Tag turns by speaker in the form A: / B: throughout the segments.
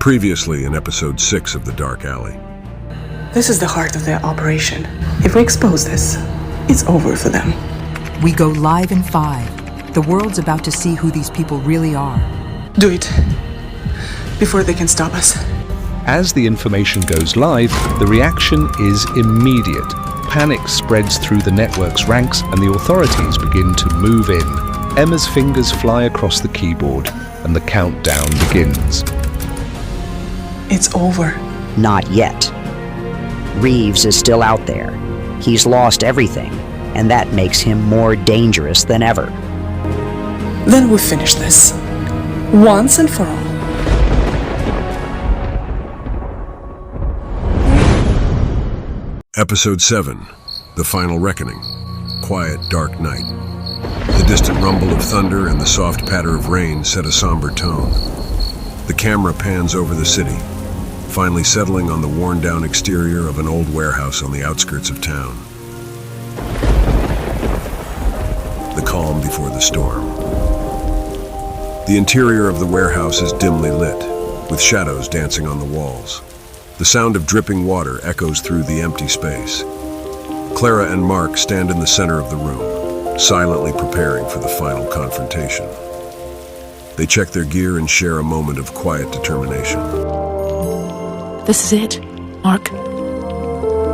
A: Previously in episode 6 of The Dark Alley.
B: This is the heart of their operation. If we expose this, it's over for them.
C: We go live in 5. The world's about to see who these people really are.
B: Do it before they can stop us.
D: As the information goes live, the reaction is immediate. Panic spreads through the network's ranks and the authorities begin to move in. Emma's fingers fly across the keyboard and the countdown begins.
B: It's over.
E: Not yet. Reeves is still out there. He's lost everything, and that makes him more dangerous than ever.
B: Then we finish this, once and for all.
A: Episode 7, The Final Reckoning. Quiet, dark night. The distant rumble of thunder and the soft patter of rain set a somber tone. The camera pans over the city, finally settling on the worn-down exterior of an old warehouse on the outskirts of town. The calm before the storm. The interior of the warehouse is dimly lit, with shadows dancing on the walls. The sound of dripping water echoes through the empty space. Clara and Mark stand in the center of the room, silently preparing for the final confrontation. They check their gear and share a moment of quiet determination.
F: This is it, Mark.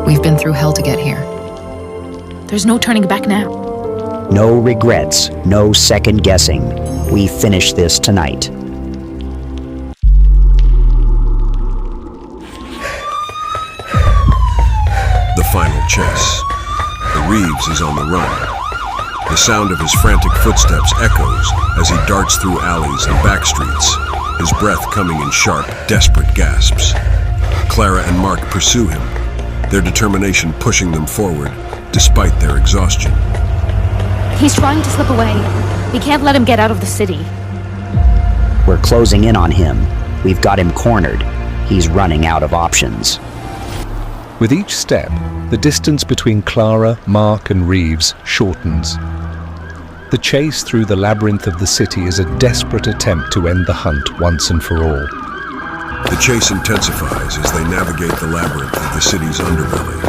G: We've been through hell to get here.
F: There's no turning back now.
E: No regrets, no second guessing. We finish this tonight.
A: The final chase. The Reeves is on the run. The sound of his frantic footsteps echoes as he darts through alleys and back streets, his breath coming in sharp, desperate gasps. Clara and Mark pursue him, their determination pushing them forward, despite their exhaustion.
H: He's trying to slip away. We can't let him get out of the city.
E: We're closing in on him. We've got him cornered. He's running out of options.
D: With each step, the distance between Clara, Mark, and Reeves shortens. The chase through the labyrinth of the city is a desperate attempt to end the hunt once and for all.
A: The chase intensifies as they navigate the labyrinth of the city's underbelly.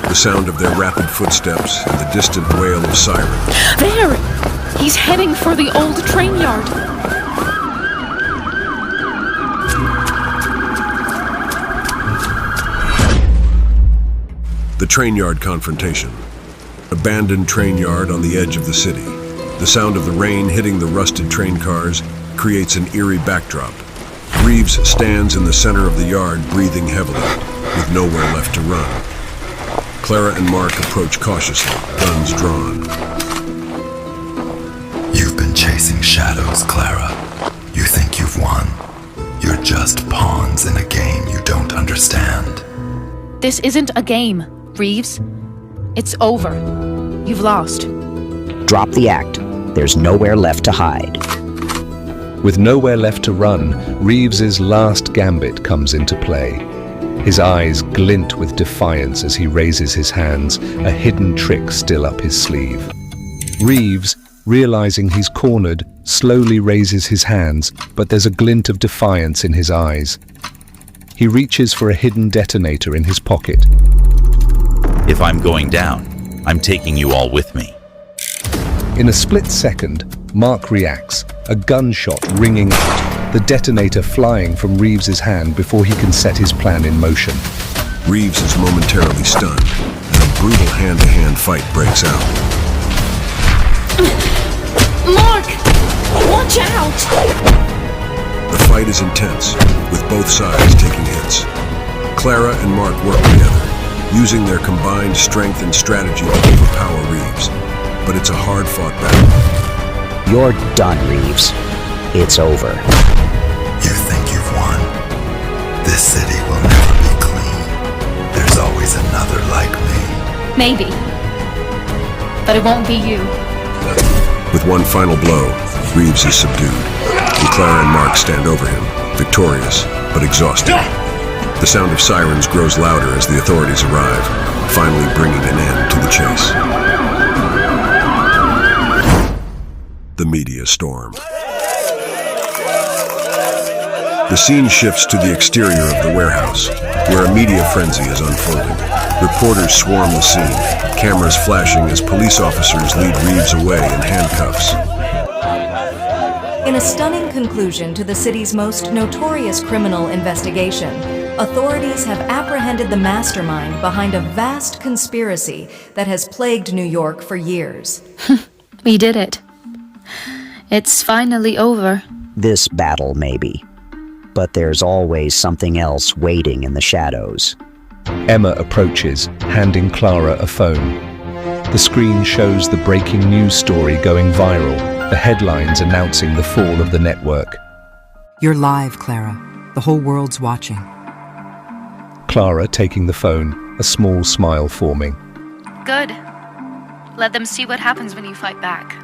A: The sound of their rapid footsteps and the distant wail of sirens.
F: There! He's heading for the old train yard.
A: The train yard confrontation. Abandoned train yard on the edge of the city. The sound of the rain hitting the rusted train cars creates an eerie backdrop. Reeves stands in the center of the yard, breathing heavily, with nowhere left to run. Clara and Mark approach cautiously, guns drawn.
I: You've been chasing shadows, Clara. You think you've won. You're just pawns in a game you don't understand.
F: This isn't a game, Reeves. It's over. You've lost.
E: Drop the act. There's nowhere left to hide.
D: With nowhere left to run, Reeves's last gambit comes into play. His eyes glint with defiance as he raises his hands, a hidden trick still up his sleeve. Reeves, realizing he's cornered, slowly raises his hands, but there's a glint of defiance in his eyes. He reaches for a hidden detonator in his pocket.
J: If I'm going down, I'm taking you all with me.
D: In a split second, Mark reacts, a gunshot ringing out, the detonator flying from Reeves's hand before he can set his plan in motion.
A: Reeves is momentarily stunned, and a brutal hand-to-hand fight breaks out.
F: Mark! Watch out!
A: The fight is intense, with both sides taking hits. Clara and Mark work together, using their combined strength and strategy to overpower Reeves. But it's a hard-fought battle.
E: You're done, Reeves. It's over.
I: You think you've won? This city will never be clean. There's always another like me.
H: Maybe. But it won't be you.
A: With one final blow, Reeves is subdued, and Clara and Mark stand over him, victorious, but exhausted. The sound of sirens grows louder as the authorities arrive, finally bringing an end to the chase. The media storm. The scene shifts to the exterior of the warehouse, where a media frenzy is unfolding. Reporters swarm the scene, cameras flashing as police officers lead Reeves away in handcuffs.
K: In a stunning conclusion to the city's most notorious criminal investigation, authorities have apprehended the mastermind behind a vast conspiracy that has plagued New York for years.
H: We did it. It's finally over.
E: This battle, maybe. But there's always something else waiting in the shadows.
D: Emma approaches, handing Clara a phone. The screen shows the breaking news story going viral, the headlines announcing the fall of the network.
C: You're live, Clara. The whole world's watching.
D: Clara taking the phone, a small smile forming.
F: Good. Let them see what happens when you fight back.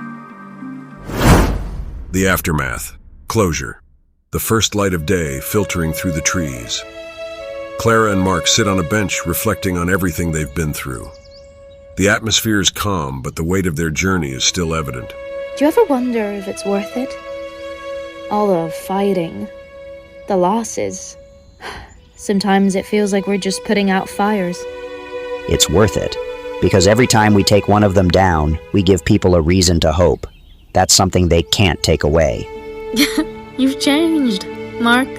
A: The aftermath. Closure. The first light of day filtering through the trees. Clara and Mark sit on a bench reflecting on everything they've been through. The atmosphere is calm, but the weight of their journey is still evident.
H: Do you ever wonder if it's worth it? All the fighting, the losses. Sometimes it feels like we're just putting out fires.
E: It's worth it, because every time we take one of them down, we give people a reason to hope. That's something they can't take away.
H: You've changed, Mark.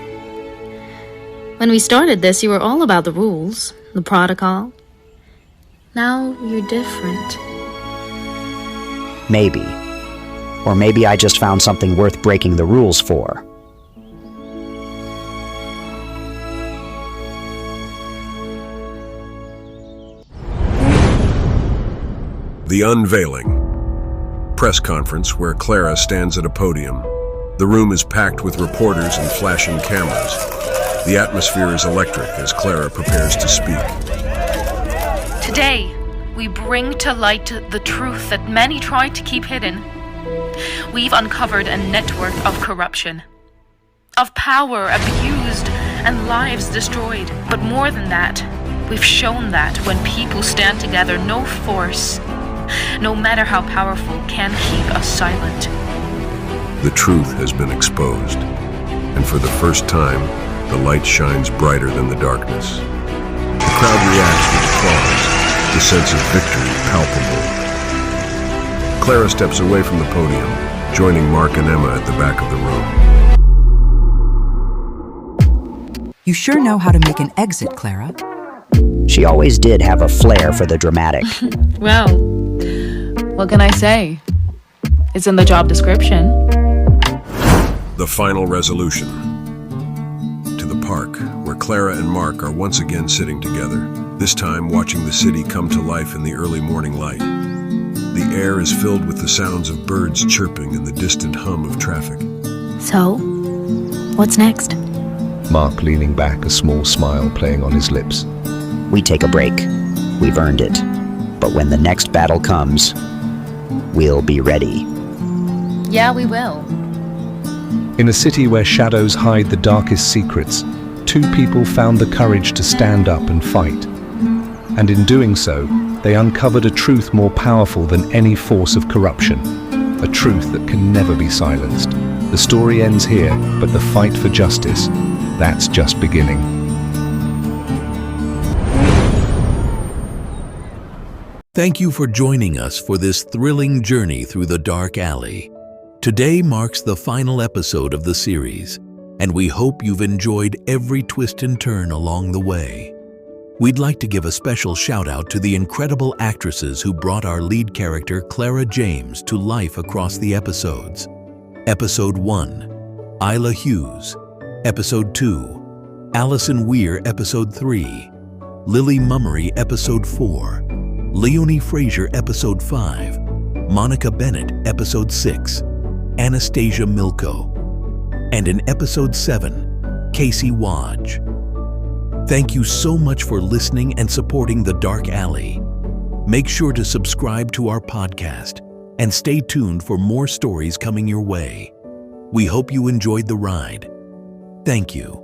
H: When we started this, you were all about the rules, the protocol. Now you're different.
E: Maybe. Or maybe I just found something worth breaking the rules for.
A: The unveiling. Press conference where Clara stands at a podium. The room is packed with reporters and flashing cameras. The atmosphere is electric as Clara prepares to speak.
F: Today, we bring to light the truth that many tried to keep hidden. We've uncovered a network of corruption, of power abused and lives destroyed. But more than that, we've shown that when people stand together, no force, no matter how powerful, can keep us silent.
A: The truth has been exposed, and for the first time, the light shines brighter than the darkness. The crowd reacts with applause, the sense of victory palpable. Clara steps away from the podium, joining Mark and Emma at the back of the room.
C: You sure know how to make an exit, Clara.
E: She always did have a flair for the dramatic.
F: Well, what can I say? It's in the job description.
A: The final resolution. To the park, where Clara and Mark are once again sitting together, this time watching the city come to life in the early morning light. The air is filled with the sounds of birds chirping and the distant hum of traffic.
H: So, what's next?
D: Mark leaning back, a small smile playing on his lips.
E: We take a break. We've earned it. But when the next battle comes, we'll be ready.
F: Yeah, we will.
D: In a city where shadows hide the darkest secrets, two people found the courage to stand up and fight. And in doing so, they uncovered a truth more powerful than any force of corruption. A truth that can never be silenced. The story ends here, but the fight for justice, that's just beginning.
L: Thank you for joining us for this thrilling journey through the dark alley. Today marks the final episode of the series, and we hope you've enjoyed every twist and turn along the way. We'd like to give a special shout out to the incredible actresses who brought our lead character Clara James to life across the episodes. Episode 1, Isla Hughes. Episode 2, Allison Weir. Episode 3, Lily Mummery. Episode 4, Leonie Fraser. Episode 5, Monica Bennett. Episode 6, Anastasia Milko. And in Episode 7, Kacey Wadge. Thank you so much for listening and supporting The Dark Alley. Make sure to subscribe to our podcast and stay tuned for more stories coming your way. We hope you enjoyed the ride. Thank you.